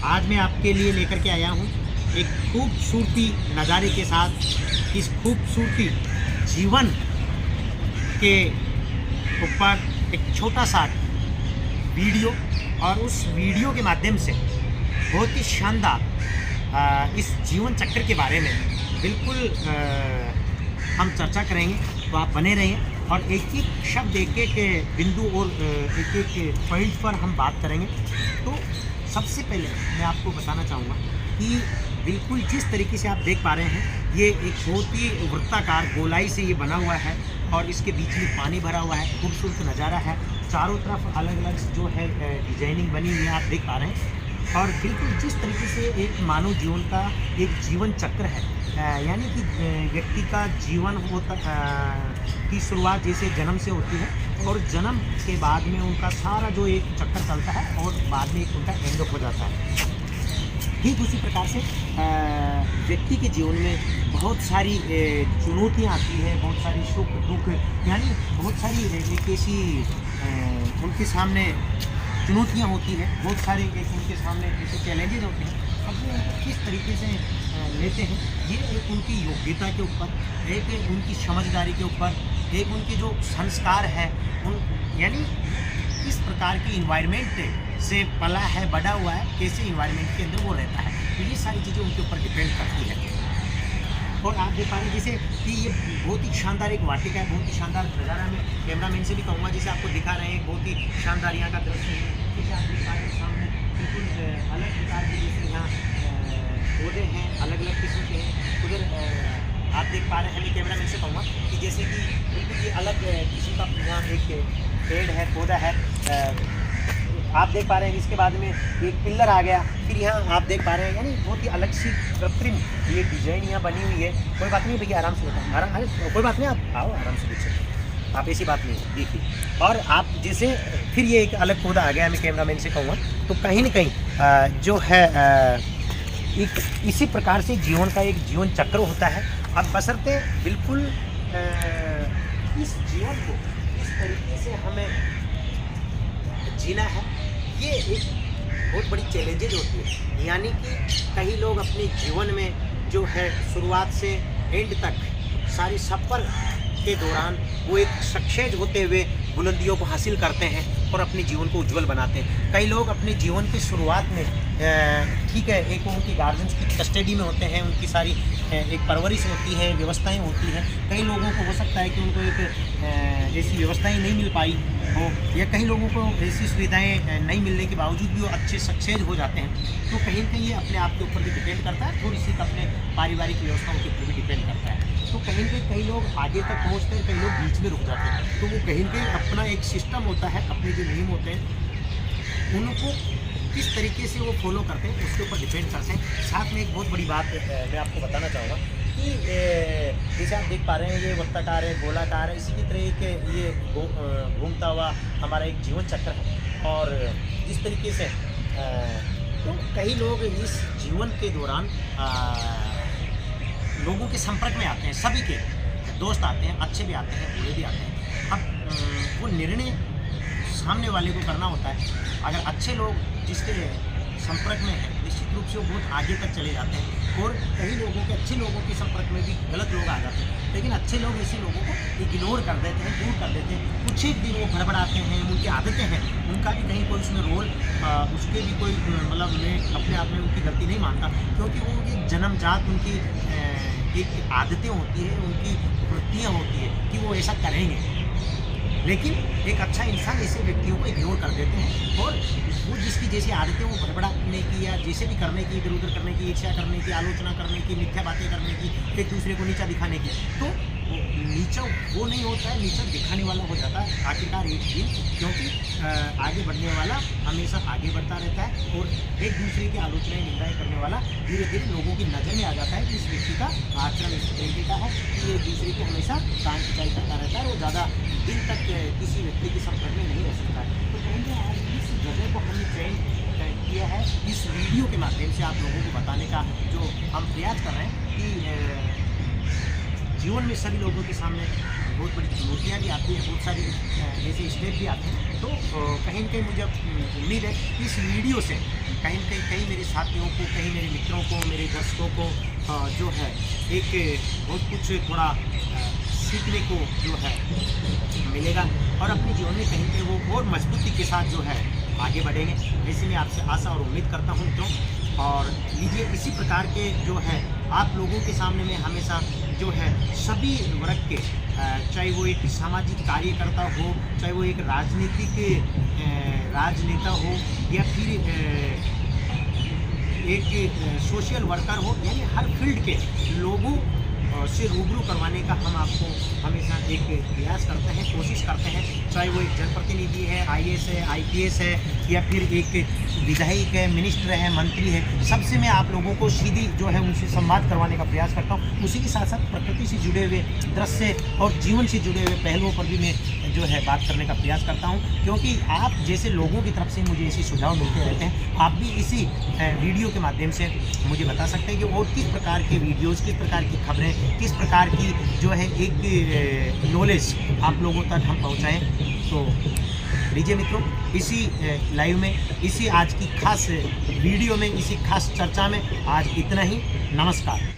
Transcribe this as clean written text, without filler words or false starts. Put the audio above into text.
आज मैं आपके लिए लेकर के आया हूँ एक खूबसूरती नज़ारे के साथ। इस खूबसूरती जीवन के ऊपर एक छोटा सा वीडियो, और उस वीडियो के माध्यम से बहुत ही शानदार इस जीवन चक्र के बारे में बिल्कुल हम चर्चा करेंगे। तो आप बने रहिए और एक एक शब्द, एक एक बिंदु और एक एक पॉइंट पर हम बात करेंगे। तो सबसे पहले मैं आपको बताना चाहूँगा कि बिल्कुल जिस तरीके से आप देख पा रहे हैं, ये एक बहुत ही वृत्ताकार गोलाई से ये बना हुआ है और इसके बीच में पानी भरा हुआ है। खूबसूरत नज़ारा है, चारों तरफ अलग अलग जो है डिजाइनिंग बनी हुई है, आप देख पा रहे हैं। और बिल्कुल जिस तरीके से एक मानव जीवन का एक जीवन चक्र है, यानी कि व्यक्ति का जीवन होता की शुरुआत जैसे जन्म से होती है और जन्म के बाद में उनका सारा जो एक चक्कर चलता है और बाद में एक उनका एंड हो जाता है। ठीक उसी प्रकार से व्यक्ति के जीवन में बहुत सारी चुनौतियाँ आती हैं, बहुत सारी सुख दुख, यानी बहुत सारी एक ऐसी उनके सामने चुनौतियाँ होती हैं, बहुत सारे एक उनके सामने ऐसे चैलेंजेस होते हैं। अब वो उनको किस तरीके से लेते हैं, ये एक उनकी योग्यता के ऊपर, एक उनकी समझदारी के ऊपर, एक उनके जो संस्कार है उन, यानी किस प्रकार की इन्वायरमेंट से पला है, बड़ा हुआ है, कैसे इन्वायरमेंट के अंदर वो रहता है। तो ये सारी चीज़ें उनके ऊपर डिपेंड करती है। और आप देख पा रहे हैं जैसे कि ये बहुत ही शानदार एक वाटिका है, बहुत ही शानदार नज़ारा। मैं कैमरामैन से भी कहूँगा, जैसे आपको दिखा रहे हैं बहुत ही शानदार यहाँ का दृश्य है। जैसे आप देख पा रहे हैं सामने बिल्कुल अलग प्रकार के जैसे यहाँ पौधे हैं, अलग अलग किस्म के हैं। उधर आप देख पा रहे हैं, मैं कैमरामैन से कहूँगा कि जैसे कि बिल्कुल ये अलग किस्म का यहाँ एक पेड़ है, पौधा है, आप देख पा रहे हैं। इसके बाद में एक पिलर आ गया, फिर यहाँ आप देख पा रहे हैं, यानी बहुत ही अलग सी कृत्रिम ये डिजाइन यहाँ बनी हुई है। कोई बात नहीं भैया, आराम से बैठा, आराम, अरे कोई बात नहीं, आप आओ आराम से पीछे, आप ऐसी बात नहीं देखिए। और आप जैसे फिर ये एक अलग पौधा आ गया, मैं कैमरामैन से कहूँगा। तो कहीं ना कहीं जो है एक इसी प्रकार से जीवन का एक जीवन चक्र होता है। अब बशर्ते बिल्कुल इस जीवन को इस तरीके से हमें जीना है, ये एक बहुत बड़ी चैलेंजेज होती है। यानी कि कई लोग अपने जीवन में जो है शुरुआत से एंड तक सारी सफ़र के दौरान वो एक सक्सेस होते हुए बुलंदियों को हासिल करते हैं और अपने जीवन को उज्जवल बनाते हैं। कई लोग अपने जीवन की शुरुआत में ठीक है, एक उनकी गार्जियंस की कस्टडी में होते हैं, उनकी सारी एक परवरिश होती है, व्यवस्थाएं होती हैं। कई लोगों को हो सकता है कि उनको एक ऐसी व्यवस्थाएं नहीं मिल पाई हो, या कई लोगों को ऐसी सुविधाएं नहीं मिलने के बावजूद भी वो अच्छे सक्सेस हो जाते हैं। तो कहीं ना कहीं ये अपने आप के ऊपर भी डिपेंड करता है, थोड़ी सी अपने पारिवारिक व्यवस्थाओं के ऊपर भी डिपेंड करता है। तो कहीं ना कई लोग आगे तक पहुँचते हैं, कई लोग बीच में रुक जाते हैं। तो वो कहीं ना कहीं अपना एक सिस्टम होता है, अपने जो नियम होते हैं उनको किस तरीके से वो फॉलो करते हैं उसके ऊपर डिपेंड करते हैं। साथ में एक बहुत बड़ी बात मैं आपको बताना चाहूँगा कि जैसे आप देख पा रहे हैं, ये वृत्ताकार है, गोलाकार है, इसी की तरह एक ये घूमता हुआ हमारा एक जीवन चक्र है। और जिस तरीके से तो कई लोग इस जीवन के दौरान लोगों के संपर्क में आते हैं, सभी के दोस्त आते हैं, अच्छे भी आते हैं, बुरे भी आते हैं। अब वो निर्णय सामने वाले को करना होता है। अगर अच्छे लोग जिसके संपर्क में है, निश्चित रूप से वो बहुत आगे तक चले जाते हैं। और कई लोगों के अच्छे लोगों के संपर्क में भी गलत लोग आ जाते हैं, लेकिन अच्छे लोग ऐसे लोगों को इग्नोर कर देते हैं, दूर कर देते हैं। कुछ एक दिन वो भड़बड़ाते हैं, उनकी आदतें हैं, उनका भी कहीं कोई उसमें रोल उसके भी कोई मतलब मैं अपने आप में उनकी गलती नहीं मानता, क्योंकि वो उनकी जन्मजात उनकी एक आदतें होती है, उनकी वृत्तियाँ होती है कि वो ऐसा करेंगे। लेकिन एक अच्छा इंसान ऐसे व्यक्तियों को इग्नोर कर देते हैं, और वो जिसकी जैसी आदतें वो भड़बड़ाने की या जैसे भी करने की, इधर उधर करने की, ईर्ष्या करने की, आलोचना करने की, मिथ्या बातें करने की, एक दूसरे को नीचा दिखाने की, तो नीचा वो नहीं होता है, नीचा दिखाने वाला हो जाता है आखिरकार एक दिन। क्योंकि आगे बढ़ने वाला हमेशा आगे बढ़ता रहता है, और एक दूसरे की आलोचनाएं निंदाएं करने वाला धीरे धीरे लोगों की नज़र में आ जाता है कि इस व्यक्ति का आचरण इस तरीके का है कि एक दूसरे की हमेशा कान खिंचाई करता रहता है, और ज़्यादा दिन तक किसी व्यक्ति के संपर्क में नहीं रह सकता है। तो कहेंगे आज इस जगह को हमने ट्रेन किया है इस वीडियो के माध्यम से आप लोगों को बताने का जो हम प्रयास कर रहे हैं कि जीवन में सभी लोगों के सामने बहुत बड़ी चुनौतियाँ भी आती हैं, बहुत सारी ऐसे स्टेप भी आते हैं। तो कहीं न कहीं मुझे उम्मीद है कि इस वीडियो से कहीं न कहीं मेरे साथियों को, कहीं मेरे मित्रों को, मेरे दर्शकों को जो है एक बहुत कुछ थोड़ा सीखने को जो है मिलेगा और अपने जीवन में कहीं पे वो और मजबूती के साथ जो है आगे बढ़ेंगे। ऐसे में आपसे आशा और उम्मीद करता हूँ मित्रों। और लीजिए इसी प्रकार के जो है आप लोगों के सामने में हमेशा जो है सभी वर्ग के चाहे वो एक सामाजिक कार्यकर्ता हो, चाहे वो एक राजनीतिक राजनेता हो या फिर एक सोशल वर्कर हो, यानी हर फील्ड के लोगों से रूबरू करवाने का हम आपको हमेशा एक प्रयास करते हैं, कोशिश करते हैं। चाहे वो एक जनप्रतिनिधि है, आईएएस है, आईपीएस है या फिर एक विधायक है, मिनिस्टर है, मंत्री है, सबसे मैं आप लोगों को सीधी जो है उनसे संवाद करवाने का प्रयास करता हूँ। उसी के साथ साथ प्रकृति से जुड़े हुए दृश्य और जीवन से जुड़े हुए पहलुओं पर भी मैं जो है बात करने का प्रयास करता हूँ, क्योंकि आप जैसे लोगों की तरफ से मुझे ऐसे सुझाव मिलते रहते हैं। आप भी इसी वीडियो के माध्यम से मुझे बता सकते हैं कि और किस प्रकार के वीडियोज़, किस प्रकार की खबरें, किस प्रकार की जो है एक नॉलेज आप लोगों तक हम पहुंचाएं। तो लीजिए मित्रों, इसी लाइव में, इसी आज की खास वीडियो में, इसी खास चर्चा में आज इतना ही। नमस्कार।